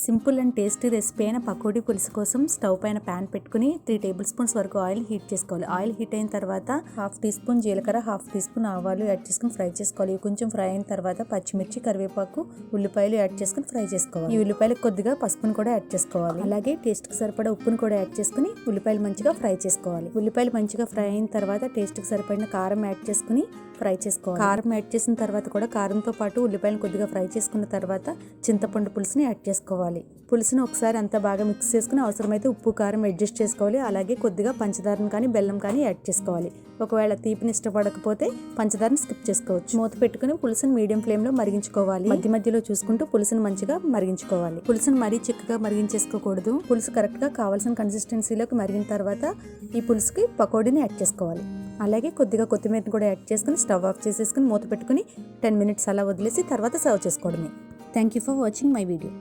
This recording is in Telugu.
సింపుల్ అండ్ టేస్టీ రెసిపీ అయిన పకోడీ పులుసు కోసం స్టవ్ పైన ప్యాన్ పెట్టుకుని 3 టేబుల్ స్పూన్స్ వరకు ఆయిల్ హీట్ చేసుకోవాలి. ఆయిల్ హీట్ అయిన తర్వాత 1/2 టీ స్పూన్ జీలకర్ర, 1/2 టీ స్పూన్ ఆవాలు యాడ్ చేసుకుని ఫ్రై చేసుకోవాలి. ఇవి కొంచెం ఫ్రై అయిన తర్వాత పచ్చిమిర్చి, కరివేపాకు, ఉల్లిపాయలు యాడ్ చేసుకుని ఫ్రై చేసుకోవాలి. ఈ ఉల్లిపాయలకు కొద్దిగా పసుపును కూడా యాడ్ చేసుకోవాలి. అలాగే టేస్ట్ కి సరిపడా ఉప్పును కూడా యాడ్ చేసుకుని ఉల్లిపాయలు మంచిగా ఫ్రై చేసుకోవాలి. ఉల్లిపాయలు మంచిగా ఫ్రై అయిన తర్వాత టేస్ట్ కి సరిపడిన కారం యాడ్ చేసుకుని ఫ్రై చేసుకోవాలి. కారం యాడ్ చేసిన తర్వాత కూడా కారంతో పాటు ఉల్లిపాయలు కొద్దిగా ఫ్రై చేసుకున్న తర్వాత చింతపండు పులుసుని యాడ్ చేసుకోవాలి. పులుసుని ఒకసారి అంతా బాగా మిక్స్ చేసుకుని అవసరమైతే ఉప్పు కారం అడ్జస్ట్ చేసుకోవాలి. అలాగే కొద్దిగా పంచదారను కానీ బెల్లం కానీ యాడ్ చేసుకోవాలి. ఒకవేళ తీపిని ఇష్టపడకపోతే పంచదారని స్కిప్ చేసుకోవచ్చు. మూత పెట్టుకుని పులుసుని మీడియం ఫ్లేమ్ లో మరిగించుకోవాలి. మధ్య మధ్యలో చూసుకుంటూ పులుసుని మంచిగా మరిగించుకోవాలి. పులుసుని మరీ చిక్కగా మరిగించేసుకోకూడదు. పులుసు కరెక్ట్ గా కావాల్సిన కన్సిస్టెన్సీలోకి మరిగిన తర్వాత ఈ పులుసుకి పకోడీని యాడ్ చేసుకోవాలి. అలాగే కొద్దిగా కొత్తిమీరని కూడా యాడ్ చేసుకుని స్టవ్ ఆఫ్ చేసేసుకుని మూత పెట్టుకుని 10 మినిట్స్ అలా వదిలేసి తర్వాత సర్వ్ చేసుకోవడమే. Thank you for watching my video.